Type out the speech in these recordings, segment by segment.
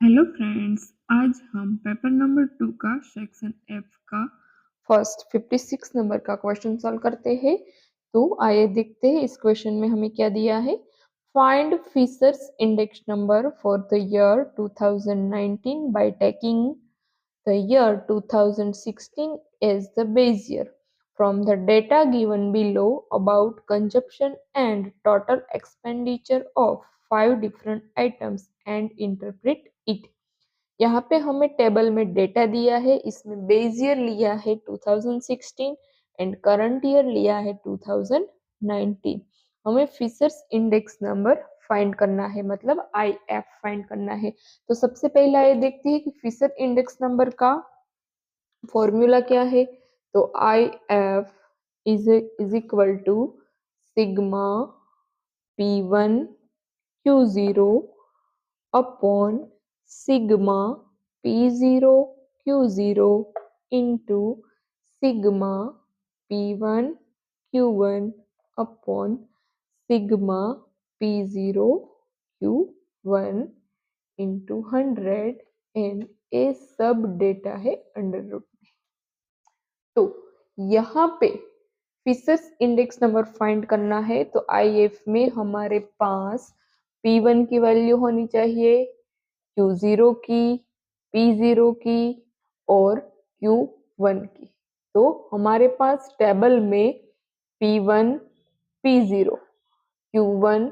Hello friends, आज हम paper number 2 का सेक्शन एफ का फर्स्ट 56 नंबर का क्वेश्चन सॉल्व करते हैं। तो आइए देखते हैं इस क्वेश्चन में हमें क्या दिया है। Find Fisher's index number for the year 2019 by taking the year 2016 as the base year. From the data given below about consumption and total expenditure of 5 different items and interpret it. यहाँ पे हमें table में data दिया है, इसमें base year लिया है 2016 and current year लिया है 2019। हमें फिशर्स इंडेक्स नंबर फाइंड करना है, मतलब IF फाइंड करना है। तो सबसे पहला ये देखते हैं कि फिशर इंडेक्स नंबर का फॉर्मूला क्या है। तो IF is equal to sigma P1 Q0 upon sigma P0 Q0 into sigma P1 Q1 upon sigma P0 Q1 into 100 and ये सब डेटा है अंडर रूट में। तो यहाँ पे फिशर्स इंडेक्स नंबर फाइंड करना है, तो IF में हमारे पास P1 की वैल्यू होनी चाहिए, Q0 की, P0 की और Q1 की। तो हमारे पास टेबल में P1 P0 Q1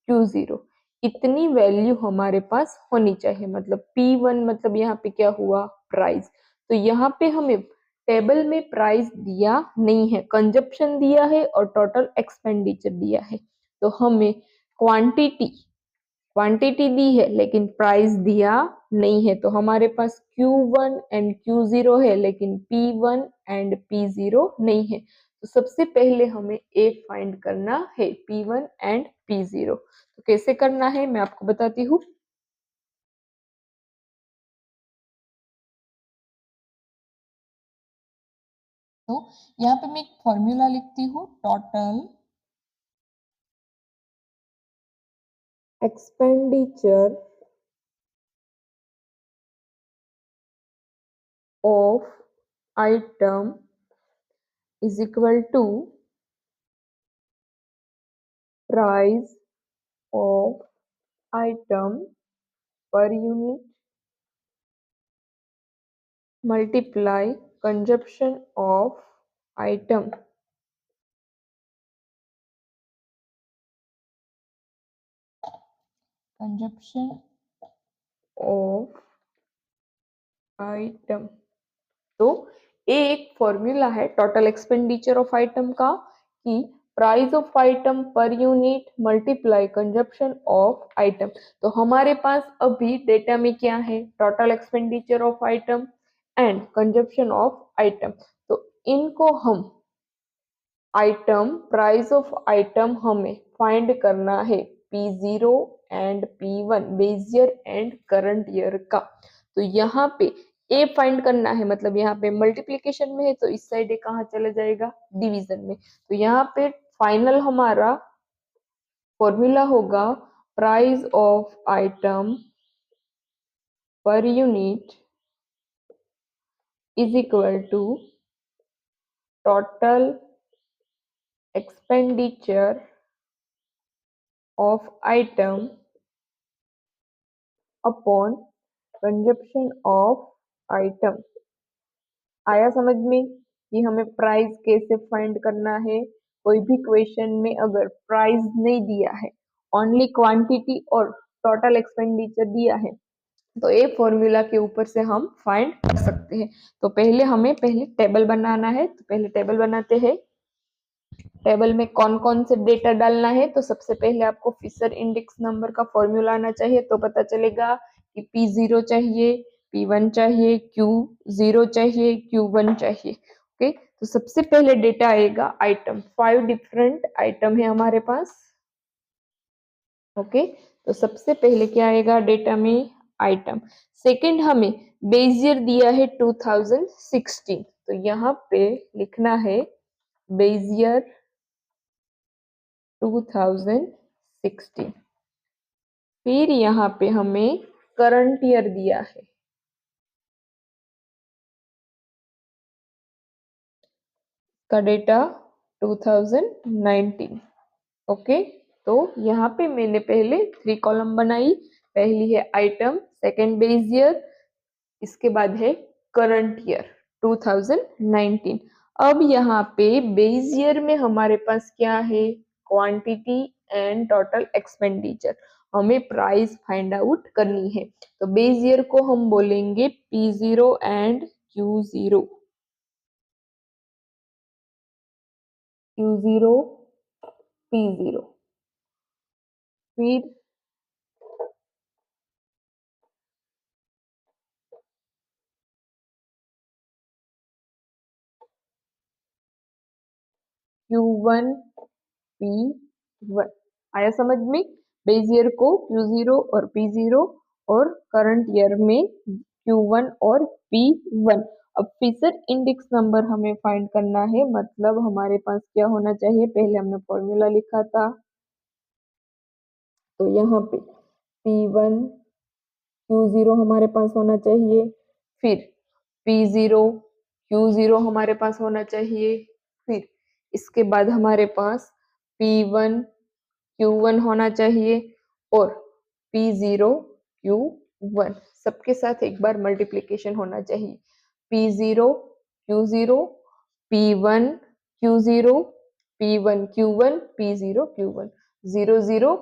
Q0 इतनी वैल्यू हमारे पास होनी चाहिए। मतलब P1 मतलब यहाँ पे क्या हुआ, प्राइस। तो यहाँ पे हमें टेबल में प्राइस दिया नहीं है, कंजप्शन दिया है और टोटल एक्सपेंडिचर दिया है। तो हमें क्वांटिटी दी है लेकिन प्राइस दिया नहीं है। तो हमारे पास Q1 एंड Q0 है लेकिन P1 एंड P0 नहीं है। तो सबसे पहले हमें A फाइंड करना है, P1 एंड P0। तो कैसे करना है मैं आपको बताती हूँ। तो यहाँ पे मैं एक फॉर्मूला लिखती हूँ, total expenditure of item is equal to price of item per unit multiply consumption of item तो एक फॉर्मूला है टोटल एक्सपेंडिचर ऑफ आइटम का कि price of item per unit multiply consumption of item. तो हमारे पास अभी डेटा में क्या है, total expenditure of item and consumption of item. तो इनको हम आइटम प्राइस ऑफ आइटम हमें फाइंड करना है P0 and P1 base year and current year का। तो यहाँ पे ए फाइंड करना है, मतलब यहाँ पे मल्टीप्लीकेशन में है तो इस साइड कहाँ चला जाएगा, डिवीजन में। तो यहाँ पे फाइनल हमारा फॉर्मूला होगा price of item per unit is equal to total expenditure of item upon consumption of item. आया समझ में कि हमें प्राइस कैसे फाइंड करना है। कोई भी क्वेश्चन में अगर प्राइस नहीं दिया है, ओनली क्वांटिटी और टोटल एक्सपेंडिचर दिया है, तो ये फॉर्मूला के ऊपर से हम फाइंड कर सकते हैं। तो हमें पहले टेबल बनाना है, तो पहले टेबल बनाते हैं। टेबल में कौन कौन से डेटा डालना है, तो सबसे पहले आपको फिशर इंडेक्स नंबर का फॉर्मूला आना चाहिए। तो पता चलेगा कि P0 चाहिए, P1 चाहिए, Q0 चाहिए, Q1 चाहिए। ओके, तो सबसे पहले डेटा आएगा आइटम, 5 डिफरेंट आइटम है हमारे पास। ओके, तो सबसे पहले क्या आएगा डेटा में, आइटम। सेकंड हमें बेस ईयर दिया है 2016, तो यहाँ पे लिखना है बेस ईयर 2016। फिर यहाँ पे हमें करंट ईयर दिया है। का डेटा 2019। ओके, तो यहाँ पे मैंने पहले 3 कॉलम बनाई। पहली है आइटम, सेकंड बेस ईयर, इसके बाद है करंट ईयर 2019। अब यहाँ पे बेस ईयर में हमारे पास क्या है, क्वांटिटी एंड टोटल एक्सपेंडिचर। हमें प्राइस फाइंड आउट करनी है, तो बेस ईयर को हम बोलेंगे P0 and Q0। Q0 P0। फिर Q1 P1। आया समझ में? बेस ईयर को Q0 और P0 और करंट ईयर में Q1 और P1। अब फिशर इंडेक्स नंबर हमें फाइंड करना है, मतलब हमारे पास क्या होना चाहिए, पहले हमने फॉर्मूला लिखा था, तो यहाँ पे P1 Q0 हमारे पास होना चाहिए, फिर P0 Q0 हमारे पास होना चाहिए, फिर इसके बाद हमारे पास P1 Q1 होना चाहिए और P0 Q1। सबके साथ एक बार मल्टीप्लिकेशन होना चाहिए। P0 Q0 P1 Q0 P1 Q1 P0 Q1। 0 0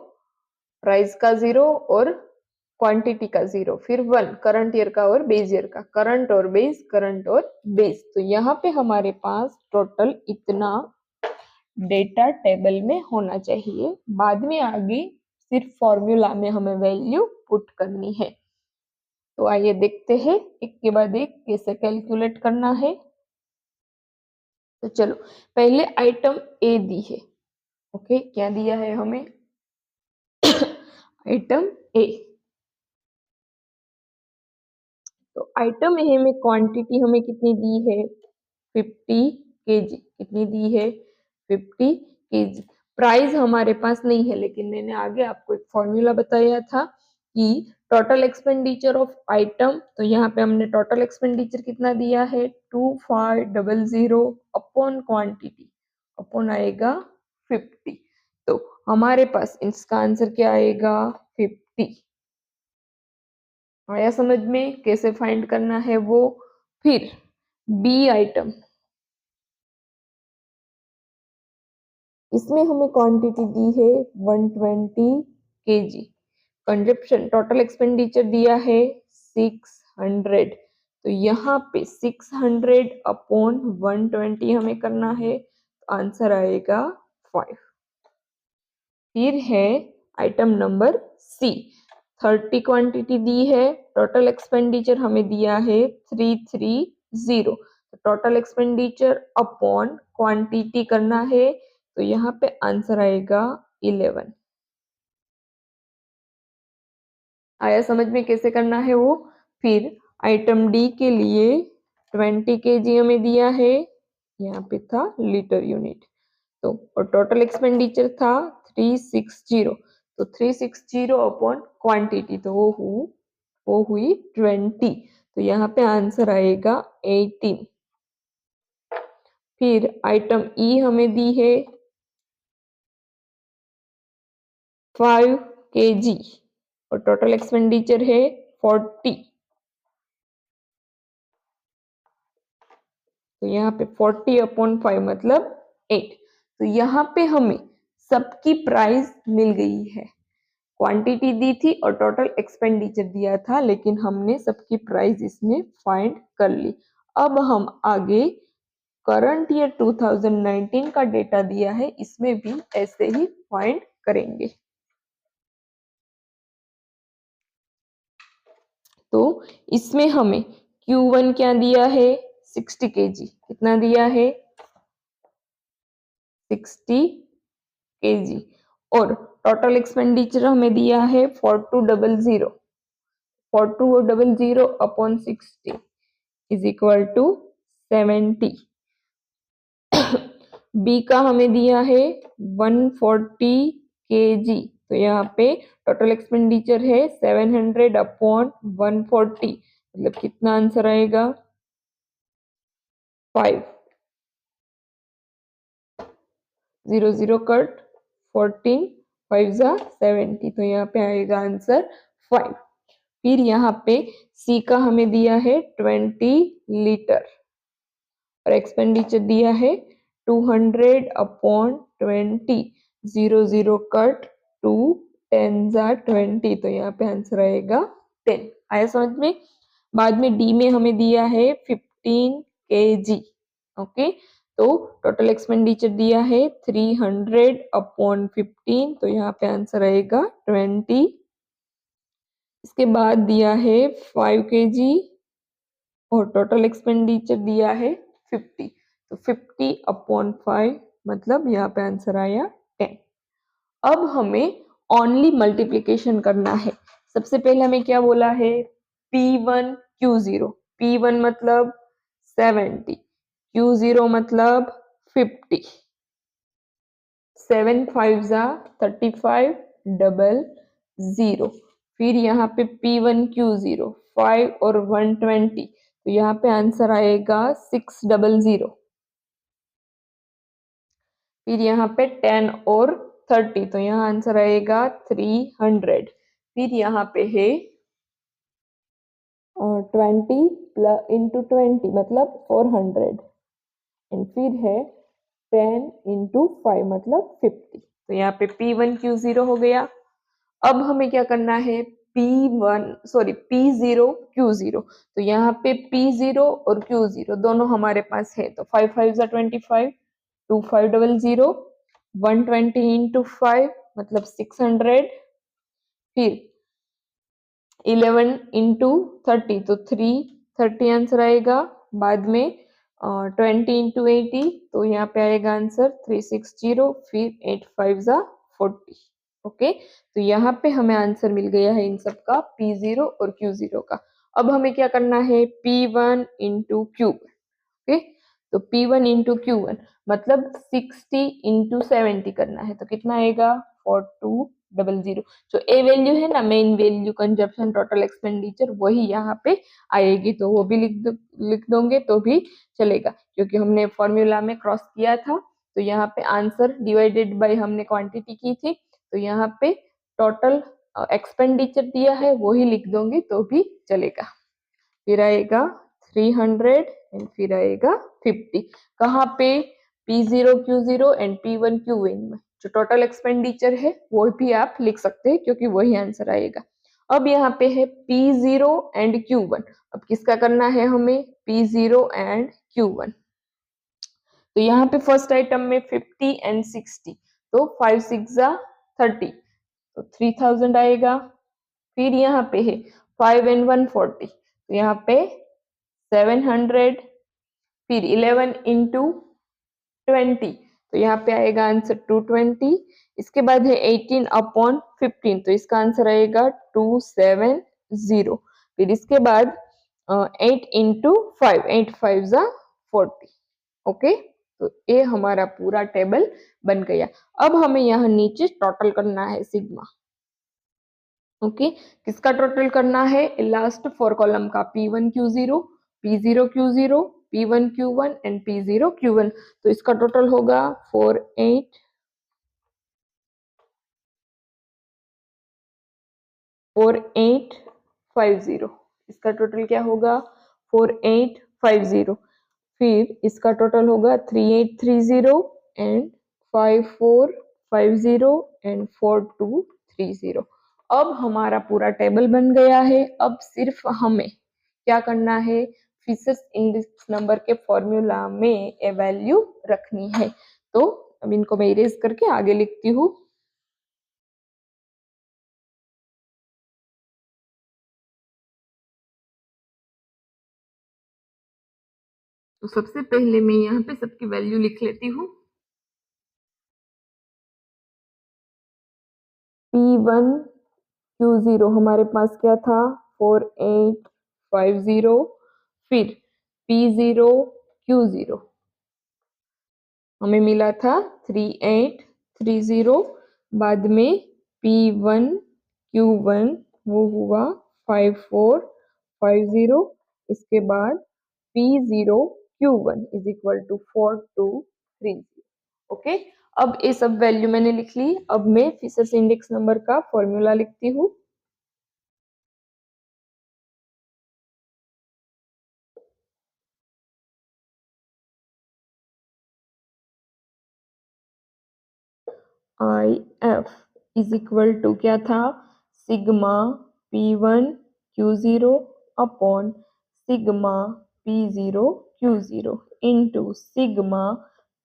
price का 0 और क्वांटिटी का 0, फिर 1 करंट ईयर का और बेस ईयर का, करंट और बेस, करंट और बेस। तो यहाँ पे हमारे पास टोटल इतना डेटा टेबल में होना चाहिए। बाद में आगे सिर्फ फॉर्मूला में हमें वैल्यू पुट करनी है। तो आइए देखते हैं एक के बाद एक कैसे कैलकुलेट करना है। तो चलो, पहले आइटम ए दी है। ओके, क्या दिया है हमें? आइटम ए। तो आइटम ए में क्वांटिटी हमें कितनी दी है? 50 केजी। कितनी दी है? 50 केजी। प्राइस हमारे पास नहीं है, लेकिन मैंने आगे आपको एक फॉर्मूला बताया था कि टोटल एक्सपेंडिचर ऑफ आइटम, तो यहाँ पे हमने टोटल एक्सपेंडिचर कितना दिया है, 2500 अपॉन क्वांटिटी, अपॉन आएगा 50। तो हमारे पास इसका आंसर क्या आएगा? 50। आया समझ में कैसे फाइंड करना है वो? फिर बी आइटम, इसमें हमें क्वांटिटी दी है 120 केजी। कंजप्शन टोटल एक्सपेंडिचर दिया है 600। तो यहाँ पे 600 अपॉन 120 हमें करना है, तो आंसर आएगा 5। फिर है आइटम नंबर सी, 30 क्वांटिटी दी है, टोटल एक्सपेंडिचर हमें दिया है 330। टोटल एक्सपेंडिचर अपॉन क्वांटिटी करना है, तो यहाँ पे आंसर आएगा 11। आया समझ में कैसे करना है वो? फिर आइटम डी के लिए 20 केजी हमें दिया है, यहाँ पे था लीटर यूनिट, तो और टोटल एक्सपेंडिचर था 360। तो 360 अपॉन क्वांटिटी, तो वो हुई 20। तो यहाँ पे आंसर आएगा 18। फिर आइटम ई हमें दी है 5 केजी और टोटल एक्सपेंडिचर है 40। तो यहाँ पे 40 अपॉन 5 मतलब 8। तो यहाँ पे हमें सबकी प्राइस मिल गई है। क्वांटिटी दी थी और टोटल एक्सपेंडिचर दिया था, लेकिन हमने सबकी प्राइस इसमें फाइंड कर ली। अब हम आगे करंट ईयर 2019 का डेटा दिया है, इसमें भी ऐसे ही फाइंड करेंगे। तो इसमें हमें Q1 क्या दिया है? 60 केजी। कितना दिया है? 60 केजी। और टोटल एक्सपेंडिचर हमें दिया है 4200। 4200 upon 60 is equal to 70। B का हमें दिया है 140 केजी। तो यहाँ पे टोटल एक्सपेंडिचर है 700 अपॉन 140, मतलब कितना आंसर आएगा 5। 0 0 कट, 14 5 जा 70, तो यहाँ पे आएगा आंसर 5। फिर यहाँ पे सी का हमें दिया है 20 लीटर और एक्सपेंडिचर दिया है 200 अपॉन 20, 0 0 कट, 2 10 जा 20, तो यहाँ पे आंसर आएगा 10। आया समझ में। बाद में डी में हमें दिया है 15 kg। ओके, तो टोटल एक्सपेंडिचर दिया है 300 अपॉन 15, तो यहाँ पे आंसर आएगा 20। इसके बाद दिया है 5 kg और टोटल एक्सपेंडिचर दिया है 50, तो 50 अपॉन 5, मतलब यहाँ पे आंसर आया 10। अब हमें ओनली मल्टीप्लिकेशन करना है। सबसे पहले हमें क्या बोला है, P1 Q0। P1 मतलब 70, Q0 मतलब 50, 7 5 जा 35 डबल 0। फिर यहाँ पे P1 Q0 5 और 120, तो यहाँ पे आंसर आएगा 600। फिर यहाँ पे 10 और 30, तो यहाँ आंसर आएगा 300। फिर यहाँ पे है 20 इंटू 20 मतलब 400, एंड फिर है 10 इंटू 5 मतलब 50, तो यहाँ पे P1 Q0 हो गया। अब हमें क्या करना है, P0 Q0, तो यहाँ पे P0 और Q0 दोनों हमारे पास है, तो 5 5 जा 25, 2 5 डबल 0, 120 इंटू 5 मतलब 600, फिर 11 इंटू 30, तो 330 आंसर आएगा। बाद में 20 इंटू 80, तो यहाँ पे आएगा आंसर 360, फिर 8 5 जा 40। ओके, तो यहाँ पे हमें आंसर मिल गया है इन सब का, P0 और Q0 का। अब हमें क्या करना है, P1 इंटू Q। ओके, तो P1 इंटू Q1 मतलब 60 इंटू 70 करना है, तो कितना आएगा 4200। जो ए वैल्यू है ना, main value consumption total expenditure, वही यहाँ पे आएगी, तो वो भी लिख दोगे तो भी चलेगा, क्योंकि हमने फॉर्मूला में क्रॉस किया था। तो यहाँ पे आंसर डिवाइडेड बाय हमने क्वांटिटी की थी, तो यहाँ पे टोटल एक्सपेंडिचर दिया है वही लिख दोगे तो भी चलेगा। फिर आएगा 300 एंड फिर आएगा 50। कहाँ पे, P0 Q0 and P1 Q1 में जो टोटल एक्सपेंडिचर है वो भी आप लिख सकते हैं, क्योंकि वही आंसर आएगा। अब यहाँ पे है P0 एंड Q1। अब किसका करना है हमें, P0 एंड Q1। तो यहाँ पे फर्स्ट आइटम में 50 एंड 60, तो 5 6 जा 30, तो 3000 आएगा। फिर यहाँ पे है 5 एंड 140, तो यहाँ पे 700, फिर 11 इंटू 20, तो यहाँ पे आएगा आंसर 220। इसके बाद है 18 अपॉन 15, तो इसका आंसर आएगा 270। फिर इसके बाद 8 इंटू 5, 8 5 जा 40। ओके, तो ये हमारा पूरा टेबल बन गया। अब हमें यहाँ नीचे टोटल करना है सिग्मा। ओके, किसका टोटल करना है, लास्ट 4 कॉलम का, P1 Q0, P0 Q0, P1 Q1 and P0 Q1। तो इसका टोटल होगा 4850। इसका टोटल क्या होगा, 4850। फिर इसका टोटल होगा 3830 एंड 5450 एंड 4230। अब हमारा पूरा टेबल बन गया है। अब सिर्फ हमें क्या करना है, फिशर्स इंडेक्स नंबर के फॉर्मूला में ए वैल्यू रखनी है। तो अब इनको मैं इरेज करके आगे लिखती हूँ। तो सबसे पहले मैं यहाँ पे सबकी वैल्यू लिख लेती हूँ। P1 Q0 हमारे पास क्या था, 4850। फिर P0 Q0 हमें मिला था 3830। बाद में P1 Q1 वो हुआ 5450, इसके बाद P0 Q1 is equal to 4230। Okay, अब ये सब वैल्यू मैंने लिख ली। अब मैं फिशर्स इंडेक्स नंबर का फॉर्मूला लिखती हूँ। IF इज इक्वल टू क्या था, sigma P1 Q0 upon sigma P0 Q0 into sigma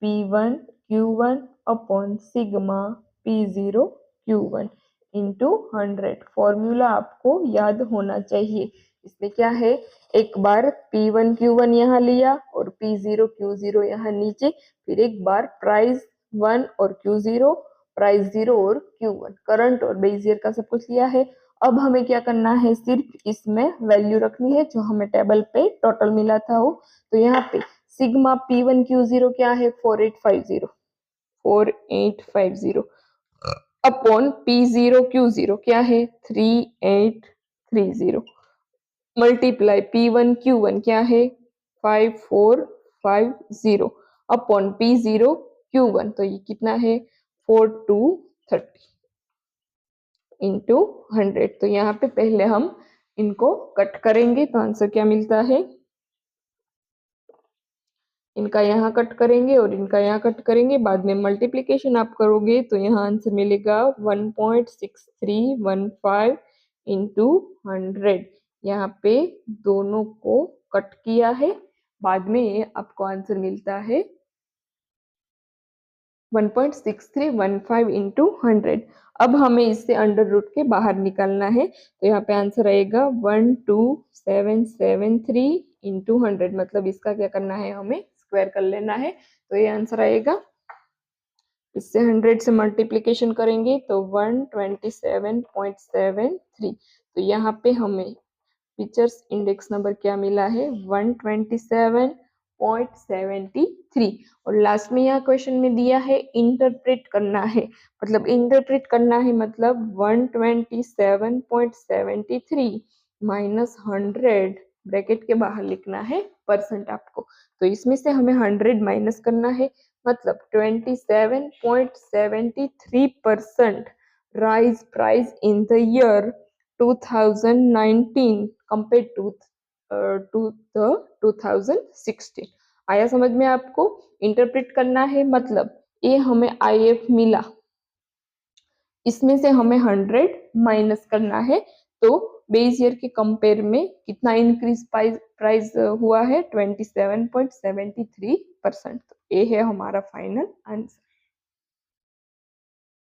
P1 Q1 upon sigma P0 Q1 into 100। Formula आपको याद होना चाहिए। इसमें क्या है, एक बार P1 Q1 यहाँ लिया और P0 Q0 यहाँ नीचे, फिर एक बार प्राइस 1 और Q0, प्राइस 0 और Q1, करंट और बेस ईयर का सब कुछ लिया है। अब हमें क्या करना है, सिर्फ इसमें वैल्यू रखनी है जो हमें टेबल पे टोटल मिला था वो। तो यहाँ पे सिग्मा P1 Q0 क्या है, 4850 अपॉन P0 Q0 क्या है, 3830 मल्टीप्लाई P1 Q1 क्या है, 5450 अपॉन P0 Q1, तो ये कितना है, 4230 इंटू 100। तो यहाँ पे पहले हम इनको कट करेंगे तो आंसर क्या मिलता है, इनका यहाँ कट करेंगे और इनका यहाँ कट करेंगे, बाद में मल्टीप्लिकेशन आप करोगे तो यहाँ आंसर मिलेगा 1.6315 इंटू 100। यहाँ पे दोनों को कट किया है, बाद में आपको आंसर मिलता है 1.6315 इंटू 100। अब हमें इससे अंडर रूट के बाहर निकालना है, तो यहाँ पे आंसर आएगा 12773 इंटू 100, मतलब इसका क्या करना है, हमें स्क्वायर कर लेना है। तो ये आंसर आएगा, इससे 100 से मल्टीप्लिकेशन करेंगे तो 127.73। तो यहाँ पे हमें फीचर्स इंडेक्स नंबर क्या मिला है, 127.73। और लास्ट में यहाँ क्वेश्चन में दिया है इंटरप्रेट करना है, मतलब इंटरप्रेट करना है मतलब 127.73 माइनस 100 ब्रैकेट के बाहर लिखना है परसेंट आपको। तो इसमें से हमें 100 माइनस करना है, मतलब 27.73% rise price in the year 2019 compared to the 2016। आया समझ में आपको, इंटरप्रेट करना है मतलब ये हमें IF मिला, इसमें से हमें 100 माइनस करना है, तो बेस ईयर के कंपेयर में कितना इंक्रीज प्राइस हुआ है, 27.73%। ये है हमारा फाइनल आंसर।